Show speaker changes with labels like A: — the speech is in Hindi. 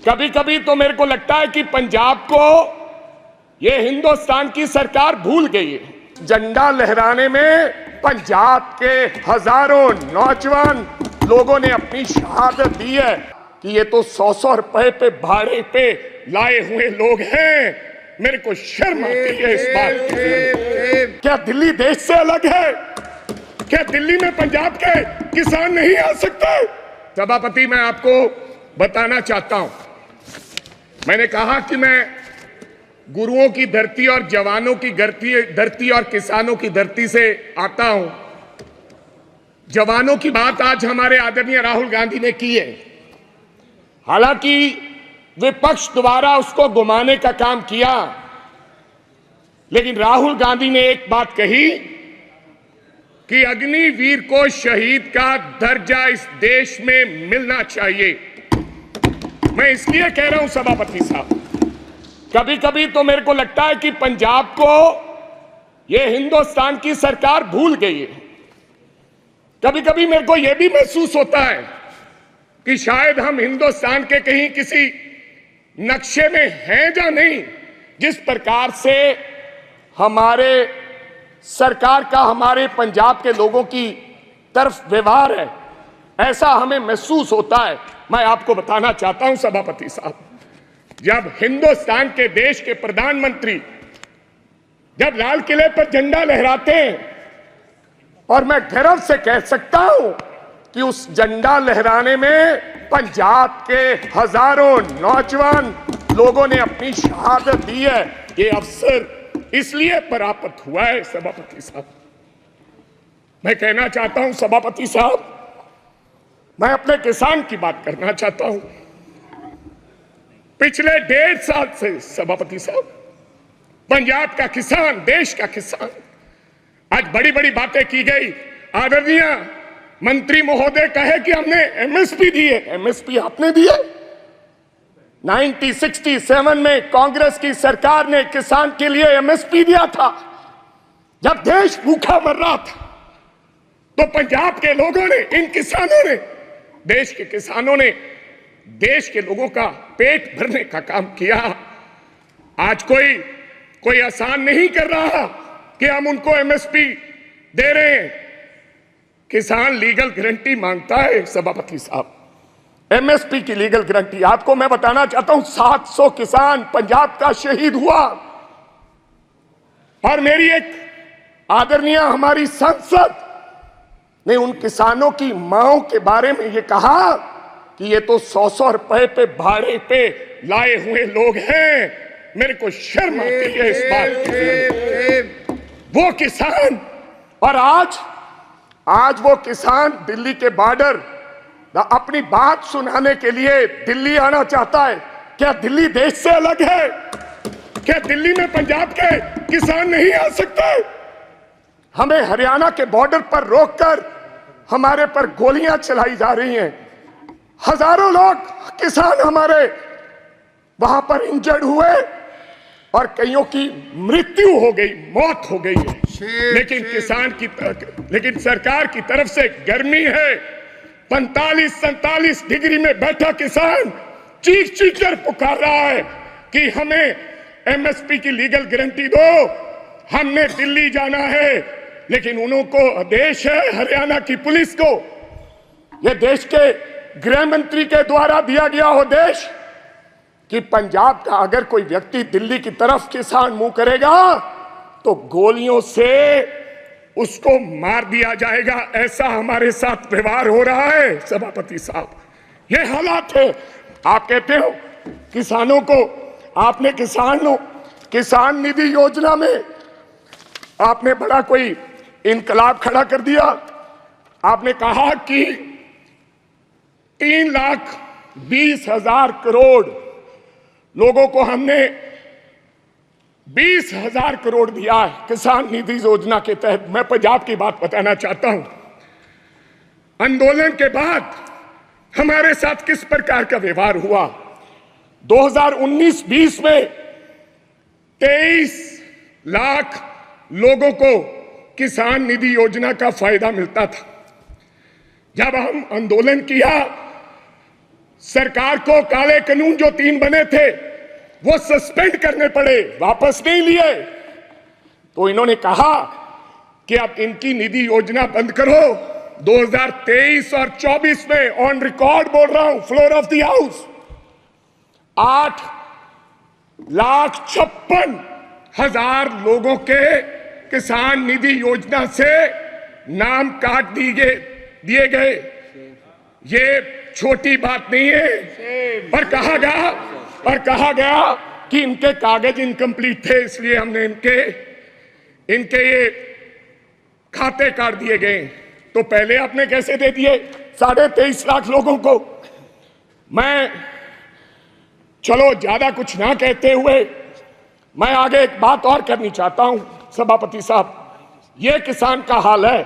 A: कभी कभी तो मेरे को लगता है कि पंजाब को ये हिंदुस्तान की सरकार भूल गई है। झंडा लहराने में पंजाब के हजारों नौजवान लोगों ने अपनी शहादत दी है कि ये तो 100-100 रुपए पे भाड़े पे लाए हुए लोग हैं। मेरे को शर्म आती है इस बात की। क्या दिल्ली देश से अलग है? क्या दिल्ली में पंजाब के किसान नहीं आ सकते? सभापति, मैं आपको बताना चाहता हूं, मैंने कहा कि मैं गुरुओं की धरती और जवानों की धरती और किसानों की धरती से आता हूं। जवानों की बात आज हमारे आदरणीय राहुल गांधी ने की है। हालांकि विपक्ष द्वारा उसको घुमाने का काम किया, लेकिन राहुल गांधी ने एक बात कही कि अग्निवीर को शहीद का दर्जा इस देश में मिलना चाहिए। मैं इसलिए कह रहा हूं सभापति साहब, कभी कभी तो मेरे को लगता है कि पंजाब को यह हिंदुस्तान की सरकार भूल गई है। कभी कभी मेरे को यह भी महसूस होता है कि शायद हम हिंदुस्तान के कहीं किसी नक्शे में हैं या नहीं। जिस प्रकार से हमारे सरकार का हमारे पंजाब के लोगों की तरफ व्यवहार है, ऐसा हमें महसूस होता है। मैं आपको बताना चाहता हूं सभापति साहब, जब हिंदुस्तान के देश के प्रधानमंत्री जब लाल किले पर झंडा लहराते हैं, और मैं गर्व से कह सकता हूं कि उस झंडा लहराने में पंजाब के हजारों नौजवान लोगों ने अपनी शहादत दी है। ये अवसर इसलिए प्राप्त हुआ है सभापति साहब। मैं कहना चाहता हूं सभापति साहब, मैं अपने किसान की बात करना चाहता हूं। पिछले 1.5 साल से सभापति साहब, पंजाब का किसान, देश का किसान, आज बड़ी बड़ी बातें की गई। आदरणीय मंत्री महोदय कहे कि हमने एमएसपी दी है। एमएसपी आपने दी है? 1967 में कांग्रेस की सरकार ने किसान के लिए एमएसपी दिया था। जब देश भूखा मर रहा था, तो पंजाब के लोगों ने, इन किसानों ने, देश के किसानों ने देश के लोगों का पेट भरने का काम किया। आज कोई आसान नहीं कर रहा कि हम उनको एमएसपी दे रहे हैं। किसान लीगल गारंटी मांगता है सभापति साहब, एमएसपी की लीगल गारंटी। आपको मैं बताना चाहता हूं, 700 किसान पंजाब का शहीद हुआ। और मेरी एक आदरणीय हमारी सांसद ने उन किसानों की मांओं के बारे में ये कहा कि ये तो 100-100 रुपए पे भाड़े पे लाए हुए लोग हैं। मेरे को शर्म आती है इस बात की। वो किसान, और आज वो किसान दिल्ली के बॉर्डर अपनी बात सुनाने के लिए दिल्ली आना चाहता है। क्या दिल्ली देश से अलग है? क्या दिल्ली में पंजाब के किसान नहीं आ सकते? हमें हरियाणा के बॉर्डर पर रोककर हमारे पर गोलियां चलाई जा रही हैं। हजारों लोग किसान हमारे वहां पर इंजर्ड हुए और कईयों की मृत्यु हो गई, मौत हो गई है। लेकिन सरकार की तरफ से गर्मी है। 45-47 डिग्री में बैठा किसान चीख कर पुकार रहा है कि हमें एमएसपी की लीगल गारंटी दो, हमने दिल्ली जाना है। लेकिन उनको आदेश है हरियाणा की पुलिस को, यह देश के गृह मंत्री के द्वारा दिया गया आदेश कि पंजाब का अगर कोई व्यक्ति दिल्ली की तरफ किसान मुंह करेगा तो गोलियों से उसको मार दिया जाएगा। ऐसा हमारे साथ व्यवहार हो रहा है सभापति साहब। ये हालात है। आप कहते हो किसानों को, आपने किसान निधि योजना में आपने बड़ा कोई इनकलाब खड़ा कर दिया। आपने कहा कि 3,20,000 करोड़ लोगों को हमने 20,000 करोड़ दिया है किसान निधि योजना के तहत। मैं पंजाब की बात बताना चाहता हूं। आंदोलन के बाद हमारे साथ किस प्रकार का व्यवहार हुआ। 2019-20 में 23 लाख लोगों को किसान निधि योजना का फायदा मिलता था। जब हम आंदोलन किया, सरकार को काले कानून जो 3 बने थे वो सस्पेंड करने पड़े, वापस नहीं लिए। तो इन्होंने कहा कि अब इनकी निधि योजना बंद करो। 2023 और 24 में ऑन रिकॉर्ड बोल रहा हूं, फ्लोर ऑफ द हाउस, 8,56,000 लोगों के किसान निधि योजना से नाम काट दिए गए। ये छोटी बात नहीं है। और कहा गया कि इनके कागज इनकम्प्लीट थे, इसलिए हमने इनके ये खाते काट दिए गए। तो पहले आपने कैसे दे दिए 23.5 लाख लोगों को? मैं चलो ज्यादा कुछ ना कहते हुए मैं आगे एक बात और करनी चाहता हूं। सभापति साहब, ये किसान का हाल है।